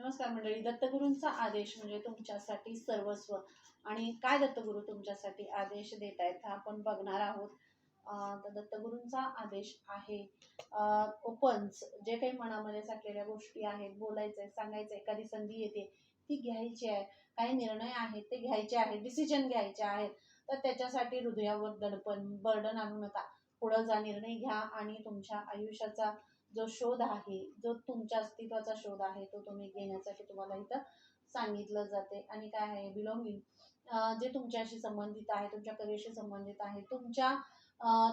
नमस्कार मंडळी. दत्तगुरूंचा आदेश म्हणजे तुमच्यासाठी सर्वस्व. आणि काय दत्तगुरू तुमच्यासाठी आदेश देत आहेत हा आपण बघणार आहोत. तर दत्तगुरूंचा आदेश आहे ओपन्स. जे काही मनामध्ये साठलेल्या गोष्टी आहेत, बोलायचंय, सांगायचं, एखादी संधी येते ती घ्यायची आहे, काही निर्णय आहेत ते घ्यायचे आहेत, डिसिजन घ्यायचे आहेत, तर त्याच्यासाठी हृदयावर दडपण बर्डन आणू नका. पुढं जा, निर्णय घ्या आणि तुमच्या आयुष्याचा जो शोध आहे, जो तुमच्या अस्तित्वाचा शोध आहे, तो तुम्ही घेण्यासाठी तुम्हाला इथं सांगितलं जाते. आणि काय आहे, बिलॉंगिंग, जे तुमच्याशी संबंधित आहे, तुमच्या करिअरशी संबंधित आहे,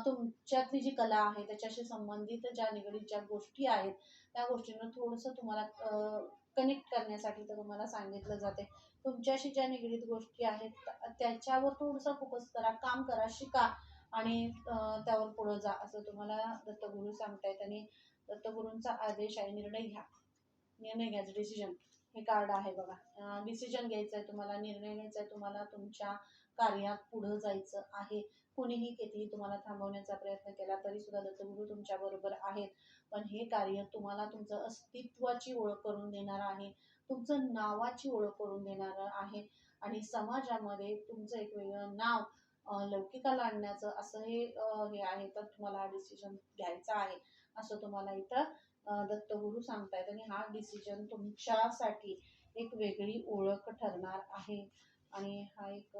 तुमच्यातली जी कला आहे त्याच्याशी संबंधित ज्या निगडीत ज्या गोष्टी आहेत, त्या गोष्टींना थोडंसं तुम्हाला कनेक्ट करण्यासाठी तर तुम्हाला सांगितलं जाते. तुमच्याशी ज्या निगडीत गोष्टी आहेत त्याच्यावर थोडंसं फोकस करा, काम करा, शिका आणि त्यावर पुढं जा, असं तुम्हाला दत्तगुरू सांगतायत. आणि दत्तगुरूंचा आदेश आहे, निर्णय घ्या. निर्णय घ्यायचं, डिसिजन. हे कार्ड आहे बघा. डिसिजन घ्यायचं आहे तुम्हाला, निर्णय घ्यायचा आहे तुम्हाला, तुमच्या कार्यात पुढं जायचं आहे. कुणीही कितीही तुम्हाला थांबवण्याचा प्रयत्न केला तरी सुद्धा दत्तगुरू तुमच्या बरोबर आहेत. पण हे कार्य तुम्हाला तुमचं अस्तित्वाची ओळख करून देणार आहे, तुमचं नावाची ओळख करून देणार आहे आणि समाजामध्ये तुमचं एक वेगळं नाव लौकिकाला आणण्याचं असं हे आहे. तर तुम्हाला हा डिसिजन घ्यायचा आहे असं तुम्हाला इथं दत्तगुरू सांगतायत. आणि हा डिसिजन तुमच्यासाठी एक वेगळी ओळख ठरणार आहे. आणि हा एक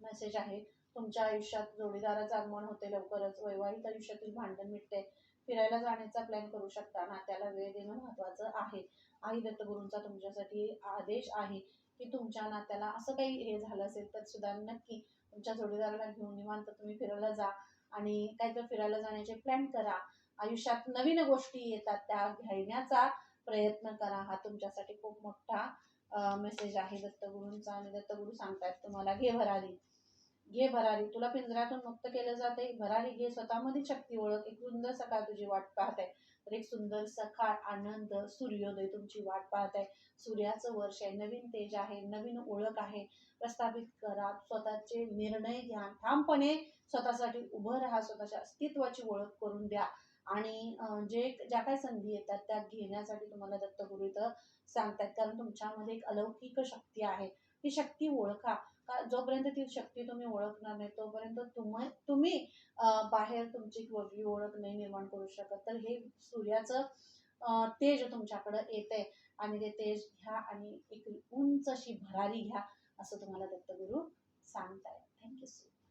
मेसेज आहे. तुमच्या आयुष्यात जोडीदाराचं आगमन होते लवकरच, वैवाहिक आयुष्यातील भांडण मिटते, फिरायला जाण्याचा प्लॅन करू शकता, नात्याला वेळ देणं महत्वाचं आहे. आई दत्तगुरूंचा तुमच्यासाठी आदेश आहे की तुमच्या नात्याला असं काही हे झालं असेल तर सुद्धा नक्की तुमच्या जोडीदाराला घेऊन निवांत तुम्ही फिरायला जा आणि काहीतरी फिरायला जाण्याचे प्लॅन करा. आयुष्यात नवीन गोष्टी येतात त्या घेण्याचा प्रयत्न करा. हा तुमच्यासाठी खूप मोठा मेसेज आहे दत्तगुरूंचा. आणि दत्तगुरू सांगतायत तुम्हाला, घे भरारी, घे भरारी, तुला पिंजऱ्यातून मुक्त केलं जाते. भरारी घे, स्वतःमध्ये शक्ती ओळख. एक सुंदर सकाळ तुझी वाट पाहत आहे. तर एक सुंदर सकाळ, आनंद, सूर्योदय तुमची वाट पाहत आहे. सूर्याचं वर्ष आहे, नवीन तेज आहे, नवीन ओळख आहे. प्रस्थापित करा, स्वतःचे निर्णय घ्या, ठामपणे स्वतःसाठी उभं राहा, स्वतःच्या अस्तित्वाची ओळख करून द्या. आणि ज्या काही संधी येतात त्या घेण्यासाठी तुम्हाला दत्तगुरू इथं सांगतात. कारण तुमच्यामध्ये एक अलौकिक शक्ती आहे, ती शक्ती ओळखा. जोपर्यंत ती शक्ती तुम्ही ओळखणार नाही तोपर्यंत तुम्ही बाहेर तुमची वेगळी ओळख नाही निर्माण करू शकत. तर हे सूर्याचं तेज तुमच्याकडे येते आणि ते तेज घ्या आणि एक उंच अशी भरारी घ्या असं तुम्हाला दत्तगुरू सांगतायत. Thank you so much.